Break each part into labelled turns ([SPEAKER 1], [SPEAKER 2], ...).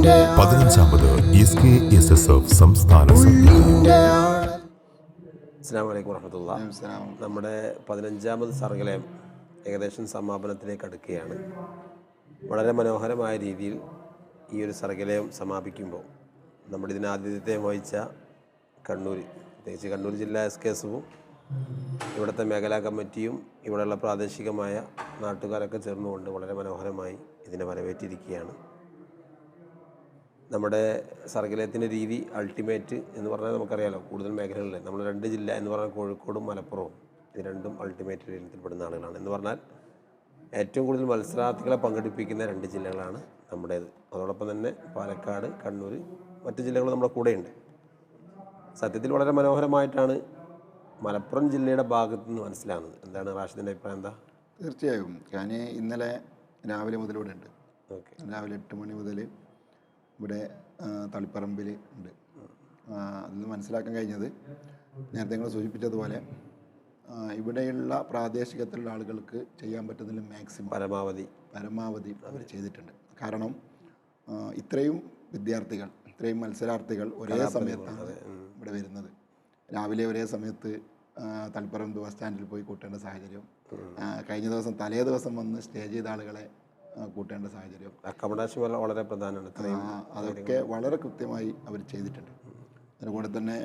[SPEAKER 1] 15ാമത് SKSSF സംസ്ഥാന
[SPEAKER 2] അസ്സലാമു അലൈക്കും വറഹ്മത്തുള്ളാഹി. നമ്മുടെ 15ാമത് സർഗലയം ഏകദേശം സമാപനത്തിലേക്ക് അടുക്കുകയാണ്. വളരെ മനോഹരമായ രീതിയിൽ ഈ ഒരു സർഗലയം സമാപിക്കുമ്പോൾ നമ്മുടെ ഇതിനാദ്യത്തെ വഹിച്ച കണ്ണൂർ, പ്രത്യേകിച്ച് കണ്ണൂർ ജില്ലാ SKSFും ഇവിടുത്തെ മേഖലാ കമ്മിറ്റിയും ഇവിടെയുള്ള പ്രാദേശികമായ നാട്ടുകാരൊക്കെ ചേർന്നുകൊണ്ട് വളരെ മനോഹരമായി ഇതിനെ വരവേറ്റിരിക്കുകയാണ്. നമ്മുടെ സർഗലയത്തിൻ്റെ രീതി അൾട്ടിമേറ്റ് എന്ന് പറഞ്ഞാൽ നമുക്കറിയാലോ, കൂടുതൽ മേഖലകളിൽ നമ്മൾ 2 ജില്ല എന്ന് പറഞ്ഞാൽ കോഴിക്കോടും മലപ്പുറവും, ഇത് രണ്ടും അൾട്ടിമേറ്റ് ഇനത്തിൽപ്പെടുന്ന ആളുകളാണ്. എന്ന് പറഞ്ഞാൽ ഏറ്റവും കൂടുതൽ മത്സരാർത്ഥികളെ പങ്കെടുപ്പിക്കുന്ന 2 ജില്ലകളാണ് നമ്മുടേത്. അതോടൊപ്പം തന്നെ പാലക്കാട്, കണ്ണൂർ, മറ്റ് ജില്ലകൾ നമ്മുടെ കൂടെയുണ്ട്. സത്യത്തിൽ വളരെ മനോഹരമായിട്ടാണ് മലപ്പുറം ജില്ലയുടെ ഭാഗത്തു നിന്ന് മനസ്സിലാകുന്നത്. എന്താണ് റാഷിദിൻ്റെ അഭിപ്രായം? എന്താ?
[SPEAKER 3] തീർച്ചയായും ഞാൻ ഇന്നലെ രാവിലെ മുതൽ ഇവിടെ ഉണ്ട്.
[SPEAKER 2] ഓക്കെ,
[SPEAKER 3] രാവിലെ 8 മണി മുതൽ ഇവിടെ തളിപ്പറമ്പിൽ ഉണ്ട്. അതിൽ നിന്ന് മനസ്സിലാക്കാൻ കഴിഞ്ഞത്, നേരത്തെ നിങ്ങൾ സൂചിപ്പിച്ചതുപോലെ ഇവിടെയുള്ള പ്രാദേശികത്തിലുള്ള ആളുകൾക്ക് ചെയ്യാൻ പറ്റുന്നതിൽ മാക്സിമം പരമാവധി അവർ ചെയ്തിട്ടുണ്ട്. കാരണം ഇത്രയും വിദ്യാർത്ഥികൾ, ഇത്രയും മത്സരാർത്ഥികൾ ഒരേ സമയത്താണ് ഇവിടെ വരുന്നത്. രാവിലെ ഒരേ സമയത്ത് തളിപ്പറമ്പ് ബസ് സ്റ്റാൻഡിൽ പോയി കൂട്ടേണ്ട സാഹചര്യം, കഴിഞ്ഞ ദിവസം തലേ ദിവസം വന്ന് സ്റ്റേ ചെയ്ത ആളുകളെ കൂട്ടേണ്ട സാഹചര്യം,
[SPEAKER 2] അക്കോമഡേഷൻ വളരെ പ്രധാനമാണ്.
[SPEAKER 3] അതൊക്കെ വളരെ കൃത്യമായി അവർ ചെയ്തിട്ടുണ്ട്. അതിനുകൂടെ തന്നെ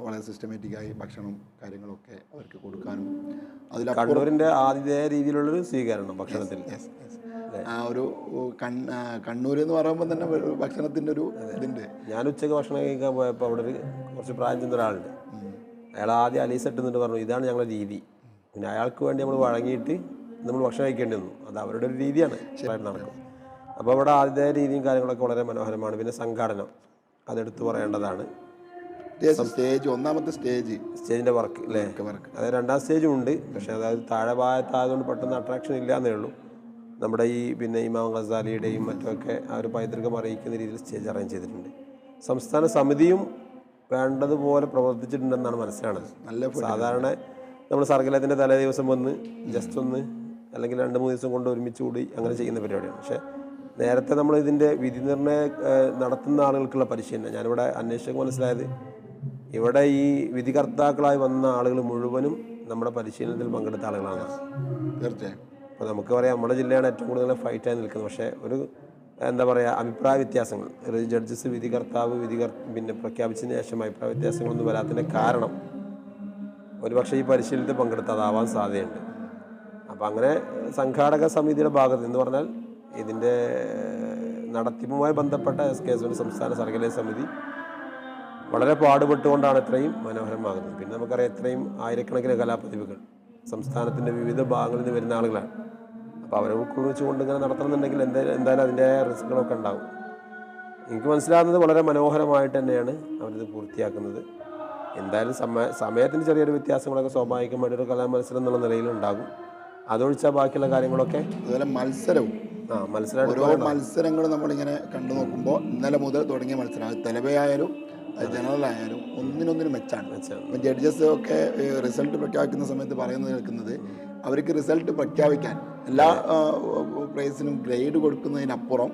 [SPEAKER 3] വളരെ സിസ്റ്റമാറ്റിക്കായി ഭക്ഷണം കാര്യങ്ങളൊക്കെ അവർക്ക് കൊടുക്കാനും,
[SPEAKER 2] കണ്ണൂരിൻ്റെ ആദ്യ രീതിയിലുള്ളൊരു സ്വീകരണം ഭക്ഷണത്തിൽ.
[SPEAKER 3] ആ ഒരു കണ്ണൂർ എന്ന് പറയുമ്പോൾ തന്നെ ഭക്ഷണത്തിൻ്റെ ഒരു ഇതുണ്ട്.
[SPEAKER 2] ഞാൻ ഉച്ചയ്ക്ക് ഭക്ഷണം കഴിക്കാൻ പോയപ്പോൾ അവിടെ കുറച്ച് പ്രായം ചെന്ന ഒരാളുണ്ട്. അയാൾ ആദ്യം അലീസെട്ട് എന്നിട്ട് പറഞ്ഞു, ഇതാണ് ഞങ്ങളുടെ രീതി. പിന്നെ അയാൾക്ക് വേണ്ടി നമ്മൾ വഴങ്ങിയിട്ട് നമ്മൾ ഭക്ഷണം കഴിക്കേണ്ടി വന്നു. അത് അവരുടെ ഒരു രീതിയാണ് നടക്കും. അപ്പോൾ അവിടെ ആദ്യത്തെ രീതിയും കാര്യങ്ങളൊക്കെ വളരെ മനോഹരമാണ്. പിന്നെ സംഘാടനം അതെടുത്ത് പറയേണ്ടതാണ്.
[SPEAKER 3] ഒന്നാമത്തെ സ്റ്റേജിൻ്റെ
[SPEAKER 2] വർക്ക് അല്ലേ? അതായത് 2ാം സ്റ്റേജും ഉണ്ട്. പക്ഷേ അതായത് താഴെ ഭാഗത്തായതുകൊണ്ട് പെട്ടെന്ന് അട്രാക്ഷൻ ഇല്ലാന്നേ ഉള്ളൂ. നമ്മുടെ ഈ പിന്നെ ഇമാം ഗസാലിയുടെയും മറ്റുമൊക്കെ ആ ഒരു പൈതൃകം അറിയിക്കുന്ന രീതിയിൽ സ്റ്റേജ് അറേഞ്ച് ചെയ്തിട്ടുണ്ട്. സംസ്ഥാന സമിതിയും വേണ്ടതുപോലെ പ്രവർത്തിച്ചിട്ടുണ്ടെന്നാണ് മനസ്സിലാണത്. സാധാരണ നമ്മൾ സർഗലയത്തിൻ്റെ തലേ ദിവസം വന്ന് ജസ്റ്റ് ഒന്ന് അല്ലെങ്കിൽ 2-3 ദിവസം കൊണ്ട് ഒരുമിച്ച് കൂടി അങ്ങനെ ചെയ്യുന്ന പരിപാടിയാണ്. പക്ഷേ നേരത്തെ നമ്മൾ ഇതിൻ്റെ വിധി നിർണ്ണയം നടത്തുന്ന ആളുകൾക്കുള്ള പരിശീലനം ഞാനിവിടെ അന്വേഷിച്ചപ്പോൾ മനസ്സിലായത്, ഇവിടെ ഈ വിധികർത്താക്കളായി വന്ന ആളുകൾ മുഴുവനും നമ്മുടെ പരിശീലനത്തിൽ പങ്കെടുത്ത ആളുകളാണ്.
[SPEAKER 3] തീർച്ചയായും.
[SPEAKER 2] അപ്പോൾ നമുക്ക് പറയാം, നമ്മുടെ ജില്ലയാണ് ഏറ്റവും കൂടുതൽ ഫൈറ്റായി നിൽക്കുന്നത്. പക്ഷേ ഒരു എന്താ പറയുക, അഭിപ്രായ വ്യത്യാസങ്ങൾ, ഒരു ജഡ്ജസ് വിധികർത്താവ് പിന്നെ പ്രഖ്യാപിച്ചതിന് ശേഷം അഭിപ്രായ വ്യത്യാസങ്ങളൊന്നും വരാത്തതിൻ്റെ കാരണം ഒരുപക്ഷെ ഈ പരിശീലനത്തിൽ പങ്കെടുത്തതാവാൻ സാധ്യതയുണ്ട്. അപ്പോൾ അങ്ങനെ സംഘാടക സമിതിയുടെ ഭാഗത്ത് എന്ന് പറഞ്ഞാൽ ഇതിൻ്റെ നടത്തിപ്പുമായി ബന്ധപ്പെട്ട SKSFിൻ്റെ സംസ്ഥാന സർഗലയ സമിതി വളരെ പാടുപെട്ടുകൊണ്ടാണ് ഇത്രയും മനോഹരമാകുന്നത്. പിന്നെ നമുക്കറിയാം, ഇത്രയും ആയിരക്കണക്കിന് കലാപ്രതിഭകൾ സംസ്ഥാനത്തിൻ്റെ വിവിധ ഭാഗങ്ങളിൽ നിന്ന് വരുന്ന ആളുകളാണ്. അപ്പോൾ അവരെ ഉൾക്കൊള്ളിച്ചുകൊണ്ട് ഇങ്ങനെ നടത്തണമെന്നുണ്ടെങ്കിൽ എന്തായാലും അതിൻ്റെ റിസ്ക്കുകളൊക്കെ ഉണ്ടാകും. എനിക്ക് മനസ്സിലാകുന്നത് വളരെ മനോഹരമായിട്ട് തന്നെയാണ് അവരിത് പൂർത്തിയാക്കുന്നത്. എന്തായാലും സമയത്തിന് ചെറിയൊരു വ്യത്യാസങ്ങളൊക്കെ സ്വാഭാവികമായിട്ടൊരു കലാമത്സരം എന്നുള്ള നിലയിലുണ്ടാകും. അതൊഴിച്ചാൽ ബാക്കിയുള്ള കാര്യങ്ങളൊക്കെ
[SPEAKER 3] അതുപോലെ ഓരോ മത്സരങ്ങളും നമ്മളിങ്ങനെ കണ്ടു നോക്കുമ്പോൾ ഇന്നലെ മുതൽ തുടങ്ങിയ മത്സരം, അത് തെലവയായാലും ജനറലായാലും ഒന്നിനൊന്നിനും മെച്ചാണ്. ഇപ്പം ജഡ്ജസ് ഒക്കെ റിസൾട്ട് പ്രഖ്യാപിക്കുന്ന സമയത്ത് പറയുന്നത് കേൾക്കുന്നത്, അവർക്ക് റിസൾട്ട് പ്രഖ്യാപിക്കാൻ എല്ലാ പ്രൈസിനും ഗ്രേഡ് കൊടുക്കുന്നതിനപ്പുറം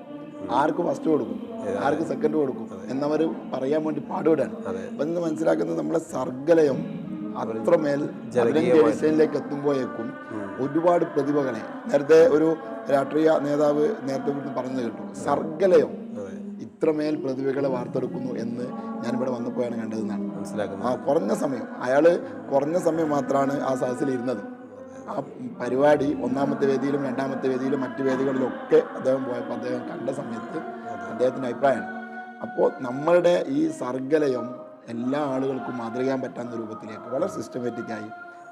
[SPEAKER 3] ആർക്ക് ഫസ്റ്റ് കൊടുക്കും, ആർക്ക് സെക്കൻഡ് കൊടുക്കും എന്നവർ പറയാൻ വേണ്ടി പാടുപെടാണ്. അപ്പം ഇന്ന് മനസ്സിലാക്കുന്നത്, നമ്മളെ സർഗലയം അത്രമേൽ ഡിസൈനിലേക്ക് എത്തുമ്പോഴേക്കും ഒരുപാട് പ്രതിഭകളെ, നേരത്തെ ഒരു രാഷ്ട്രീയ നേതാവ് നേരത്തെ പറഞ്ഞത് കേട്ടു, സർഗലയം ഇത്രമേൽ പ്രതിഭകളെ വാർത്തെടുക്കുന്നു എന്ന് ഞാനിവിടെ വന്നപ്പോഴാണ് കണ്ടതെന്നാണ് മനസ്സിലാക്കുന്നത്. കുറഞ്ഞ സമയം മാത്രമാണ് ആ സദസ്സിലിരുന്നത്. ആ പരിപാടി 1ാമത്തെ വേദിയിലും 2ാമത്തെ വേദിയിലും മറ്റു വേദികളിലൊക്കെ അദ്ദേഹം പോയപ്പോൾ അദ്ദേഹം കണ്ട സമയത്ത് അദ്ദേഹത്തിൻ്റെ അഭിപ്രായമാണ്. അപ്പോൾ നമ്മളുടെ ഈ സർഗലയം എല്ലാ ആളുകൾക്കും മാതൃകയാൻ പറ്റാവുന്ന രൂപത്തിലേക്ക് വളരെ സിസ്റ്റമാറ്റിക്കായി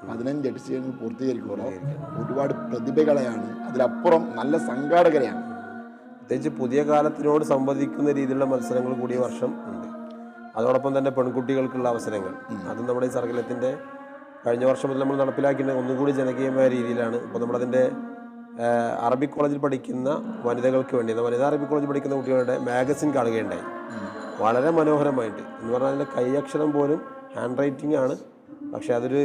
[SPEAKER 3] 15 എഡിഷനുകൾ പൂർത്തീകരിക്കുമ്പോൾ ഒരുപാട് പ്രതിഭകളെയാണ്, അതിലപ്പുറം നല്ല സംഘാടകരെയാണ്.
[SPEAKER 2] പ്രത്യേകിച്ച് പുതിയ കാലത്തിനോട് സംവദിക്കുന്ന രീതിയിലുള്ള മത്സരങ്ങൾ കൂടിയ വർഷം ഉണ്ട്. അതോടൊപ്പം തന്നെ പെൺകുട്ടികൾക്കുള്ള അവസരങ്ങൾ, അതും നമ്മുടെ ഈ സർഗലയത്തിൻ്റെ കഴിഞ്ഞ വർഷം മുതൽ നമ്മൾ നടപ്പിലാക്കിയിട്ട് ഒന്നുകൂടി ജനകീയമായ രീതിയിലാണ്. ഇപ്പോൾ നമ്മളതിൻ്റെ അറബിക് കോളേജിൽ പഠിക്കുന്ന വനിതകൾക്ക് വേണ്ടി, വനിതാ അറബിക് കോളേജിൽ പഠിക്കുന്ന കുട്ടികളുടെ മാഗസിൻ കാണുകയുണ്ടായി. വളരെ മനോഹരമായിട്ട് എന്ന് പറഞ്ഞാൽ അതിൻ്റെ കൈയക്ഷരം പോലും ഹാൻഡ് റൈറ്റിംഗ് ആണ്, പക്ഷേ അതൊരു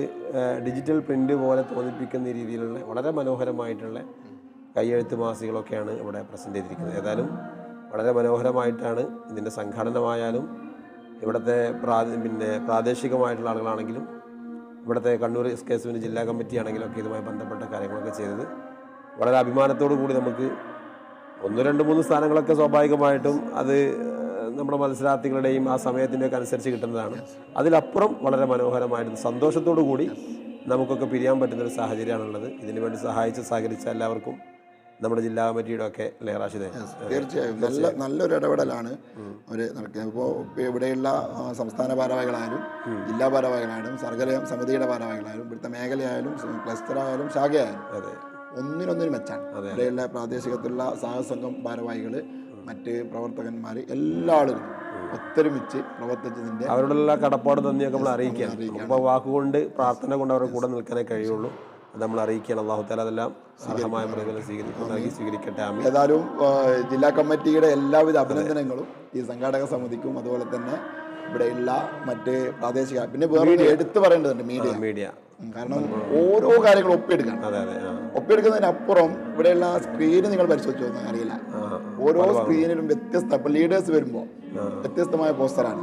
[SPEAKER 2] ഡിജിറ്റൽ പ്രിൻ്റ് പോലെ തോന്നിപ്പിക്കുന്ന രീതിയിലുള്ള വളരെ മനോഹരമായിട്ടുള്ള കൈയെഴുത്ത് മാസികളൊക്കെയാണ് ഇവിടെ പ്രസൻറ്റ് ചെയ്തിരിക്കുന്നത്. ഏതായാലും വളരെ മനോഹരമായിട്ടാണ് ഇതിൻ്റെ സംഘാടനമായാലും ഇവിടുത്തെ പ്രാദേശികമായിട്ടുള്ള ആളുകളാണെങ്കിലും ഇവിടുത്തെ കണ്ണൂർ SKSUവിൻ്റെ ജില്ലാ കമ്മിറ്റി ആണെങ്കിലും ഒക്കെ ഇതുമായി ബന്ധപ്പെട്ട കാര്യങ്ങളൊക്കെ ചെയ്തത് വളരെ അഭിമാനത്തോടു കൂടി നമുക്ക് 1, 2, 3 സ്ഥാനങ്ങളൊക്കെ സ്വാഭാവികമായിട്ടും അത് നമ്മുടെ മത്സരാർത്ഥികളുടെയും ആ സമയത്തിൻ്റെയൊക്കെ അനുസരിച്ച് കിട്ടുന്നതാണ്. അതിലപ്പുറം വളരെ മനോഹരമായിട്ട് സന്തോഷത്തോടു കൂടി നമുക്കൊക്കെ പിരിയാൻ പറ്റുന്നൊരു സാഹചര്യമാണുള്ളത്. ഇതിനു വേണ്ടി സഹകരിച്ച എല്ലാവർക്കും നമ്മുടെ ജില്ലാ കമ്മിറ്റിയുടെ ഒക്കെ റാഷിദേ
[SPEAKER 3] തീർച്ചയായും നല്ലൊരു ഇടപെടലാണ് അവർ നടക്കുന്നത്. ഇപ്പോൾ ഇവിടെയുള്ള സംസ്ഥാന ഭാരവാഹികളായാലും ജില്ലാ ഭാരവാഹികളായാലും സർക്കാർ സമിതിയുടെ ഭാരവാഹികളായാലും ഇവിടുത്തെ മേഖലയായാലും ക്ലസ്റ്ററായാലും ശാഖയായാലും ഒന്നിനൊന്നിനും മെച്ചാണ്. ഇവിടെയുള്ള പ്രാദേശികത്തിലുള്ള സഹസംഘം ഭാരവാഹികൾ, മറ്റ് പ്രവർത്തകന്മാർ, എല്ലാ ആളുകളും ഒത്തൊരുമിച്ച് പ്രവർത്തിച്ചതിൻ്റെ
[SPEAKER 2] അവരോടുള്ള കടപ്പാട് നന്ദിയൊക്കെ നമ്മൾ അറിയിക്കുകയാണ്. അപ്പോൾ വാക്കുകൊണ്ട് പ്രാർത്ഥന കൊണ്ട് അവരുടെ കൂടെ നിൽക്കാനേ കഴിയുള്ളൂ. അത് നമ്മൾ അറിയിക്കുകയാണ്. അല്ലാഹു തആല അതെല്ലാം അർഹമായ പ്രതിഫലം സ്വീകരിക്കട്ടെ. ആമീൻ.
[SPEAKER 3] ഏതായാലും ജില്ലാ കമ്മിറ്റിയുടെ എല്ലാവിധ അഭിനന്ദനങ്ങളും ഈ സംഘാടക സമിതിക്കും അതുപോലെ തന്നെ ഇവിടെയുള്ള മറ്റ് പ്രാദേശിക, പിന്നെ വേറെ എടുത്തു പറയേണ്ടതുണ്ട് മീഡിയ. കാരണം ഓരോ കാര്യങ്ങളും ഒപ്പിയെടുക്കുന്നതിനപ്പുറം ഇവിടെയുള്ള സ്ക്രീന് നിങ്ങൾ പരിശോധിച്ചു നോക്കാൻ അറിയില്ല. ഓരോ സ്ക്രീനിലും വ്യത്യസ്ത ലീഡേഴ്സ് വരുമ്പോൾ വ്യത്യസ്തമായ പോസ്റ്ററാണ്.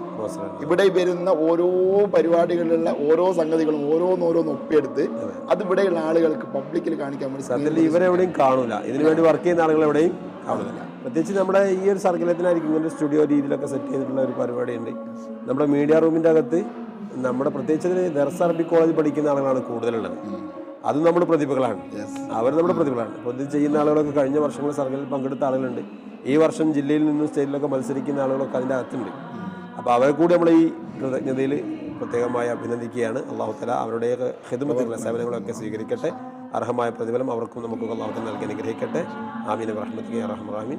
[SPEAKER 3] ഇവിടെ വരുന്ന ഓരോ പരിപാടികളിലുള്ള ഓരോ സംഗതികളും ഓരോന്നോരോന്ന് ഒപ്പിയെടുത്ത് അത് ഇവിടെയുള്ള ആളുകൾക്ക് പബ്ലിക്കിൽ കാണിക്കാൻ വേണ്ടി
[SPEAKER 2] ഇവരെവിടെയും കാണൂല. ഇതിനു വേണ്ടി വർക്ക് ചെയ്യുന്ന ആളുകൾ എവിടെയും കാണുന്നില്ല. പ്രത്യേകിച്ച് നമ്മുടെ ഈ ഒരു സർക്കിളത്തിനായിരിക്കും ഇങ്ങനെ സ്റ്റുഡിയോ രീതിയിലൊക്കെ സെറ്റ് ചെയ്തിട്ടുള്ള ഒരു പരിപാടിയുണ്ട്. നമ്മുടെ മീഡിയ റൂമിൻ്റെ അകത്ത് നമ്മുടെ പ്രത്യേകിച്ച് ദർസ് അറബിക് കോളേജ് പഠിക്കുന്ന ആളുകളാണ് കൂടുതലുള്ളത്. അത് നമ്മുടെ പ്രതിഭകളാണ്, അവർ നമ്മുടെ പ്രതിഭകളാണ്. അപ്പോൾ ഇത് ചെയ്യുന്ന ആളുകളൊക്കെ കഴിഞ്ഞ വർഷങ്ങളിൽ സർക്കിളിൽ പങ്കെടുത്ത ആളുകളുണ്ട്. ഈ വർഷം ജില്ലയിൽ നിന്നും സ്റ്റേറ്റിലൊക്കെ മത്സരിക്കുന്ന ആളുകളൊക്കെ അതിൻ്റെ അകത്തുണ്ട്. അപ്പോൾ അവരെ കൂടി നമ്മൾ ഈ കൃതജ്ഞതയിൽ പ്രത്യേകമായി അഭിനന്ദിക്കുകയാണ്. അല്ലാഹു തആല അവരുടെ ഖിദ്മത്തുള്ള സേവനങ്ങളൊക്കെ സ്വീകരിക്കട്ടെ. അർഹമായ പ്രതിഫലം അവർക്കും നമുക്കും അല്ലാഹു തആല നൽകി അനുഗ്രഹിക്കട്ടെ. ആമീൻ. റഹ്മത്തുക യാ റഹ്മാൻ.